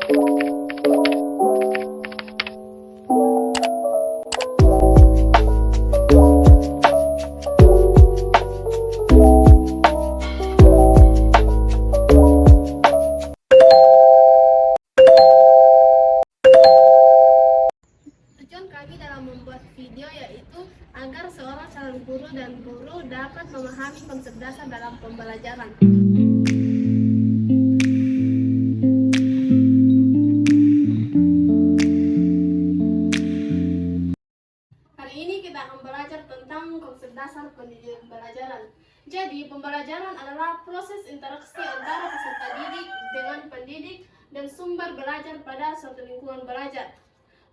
Tujuan kami dalam membuat video yaitu agar seorang calon guru dan guru dapat memahami konsep dasar dalam pembelajaran. Hari ini kita akan belajar tentang konsep dasar pendidikan pembelajaran. Jadi, pembelajaran adalah proses interaksi antara peserta didik dengan pendidik dan sumber belajar pada suatu lingkungan belajar.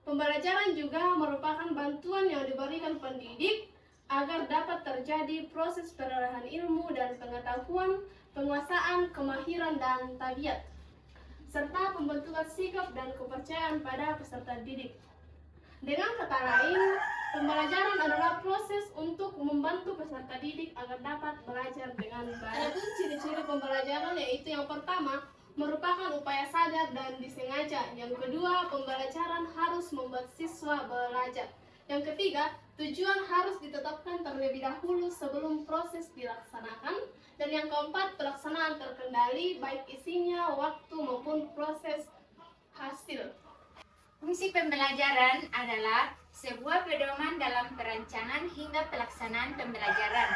Pembelajaran juga merupakan bantuan yang diberikan pendidik agar dapat terjadi proses perolehan ilmu dan pengetahuan, penguasaan, kemahiran, dan tabiat, serta pembentukan sikap dan kepercayaan pada peserta didik. Dengan kata lain, pembelajaran adalah proses untuk membantu peserta didik agar dapat belajar dengan baik. Adapun ciri-ciri pembelajaran yaitu yang pertama, merupakan upaya sadar dan disengaja. Yang kedua, pembelajaran harus membuat siswa belajar. Yang ketiga, tujuan harus ditetapkan terlebih dahulu sebelum proses dilaksanakan. Dan yang keempat, pelaksanaan terkendali baik isinya, waktu maupun proses hasil. Fungsi pembelajaran adalah sebuah pedoman dalam perancangan hingga pelaksanaan pembelajaran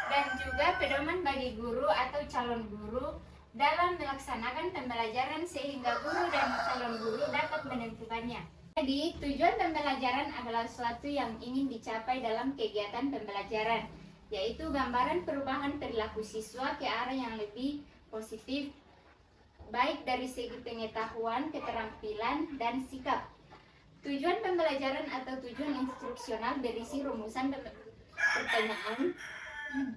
dan juga pedoman bagi guru atau calon guru dalam melaksanakan pembelajaran sehingga guru dan calon guru dapat menentukannya. Jadi, tujuan pembelajaran adalah sesuatu yang ingin dicapai dalam kegiatan pembelajaran, yaitu gambaran perubahan perilaku siswa ke arah yang lebih positif, baik dari segi pengetahuan, keterampilan, dan sikap. Tujuan pembelajaran atau tujuan instruksional berisi rumusan pertanyaan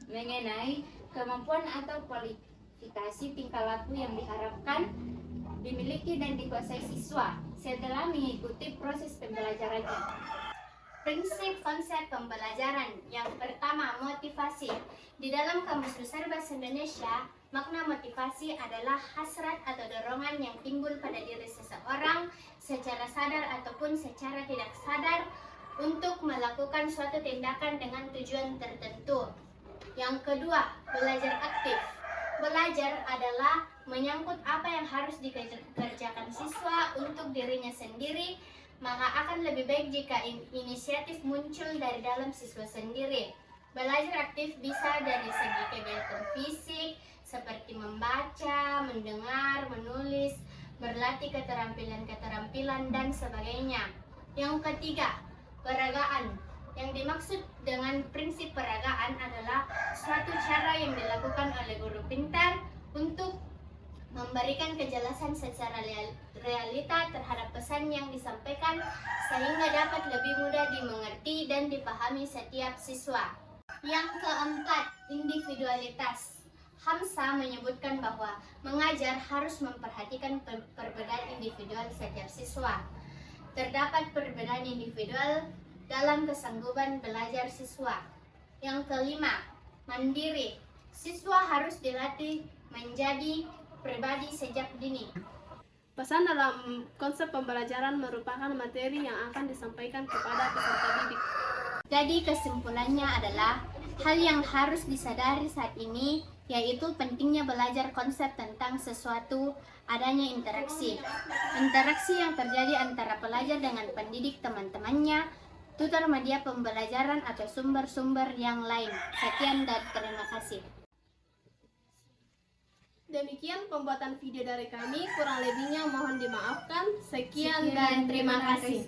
mengenai kemampuan atau kualifikasi tingkah laku yang diharapkan dimiliki dan dikuasai siswa setelah mengikuti proses pembelajarannya. Prinsip konsep pembelajaran. Yang pertama, motivasi. Di dalam Kamus Besar Bahasa Indonesia, makna motivasi adalah hasrat atau dorongan yang timbul pada diri seseorang secara sadar ataupun secara tidak sadar untuk melakukan suatu tindakan dengan tujuan tertentu. Yang kedua, belajar aktif. Belajar adalah menyangkut apa yang harus dikerjakan siswa untuk dirinya sendiri, maka akan lebih baik jika inisiatif muncul dari dalam siswa sendiri. Belajar aktif bisa dari segi kegiatan fisik, seperti membaca, mendengar, menulis, berlatih keterampilan-keterampilan, dan sebagainya. Yang ketiga, peragaan. Yang dimaksud dengan prinsip peragaan adalah suatu cara yang dilakukan oleh guru pintar untuk memberikan kejelasan secara realita terhadap pesan yang disampaikan sehingga dapat lebih mudah dimengerti dan dipahami setiap siswa. Yang keempat, individualitas. Hamsa menyebutkan bahwa mengajar harus memperhatikan perbedaan individual setiap siswa. Terdapat perbedaan individual dalam kesanggupan belajar siswa. Yang kelima, mandiri. Siswa harus dilatih menjadi pribadi sejak dini. Pesan dalam konsep pembelajaran merupakan materi yang akan disampaikan kepada peserta didik. Jadi kesimpulannya adalah hal yang harus disadari saat ini yaitu pentingnya belajar konsep tentang sesuatu, adanya interaksi. Interaksi yang terjadi antara pelajar dengan pendidik teman-temannya, tutor media pembelajaran atau sumber-sumber yang lain. Sekian dan terima kasih. Demikian pembuatan video dari kami, kurang lebihnya mohon dimaafkan. Sekian dan terima kasih.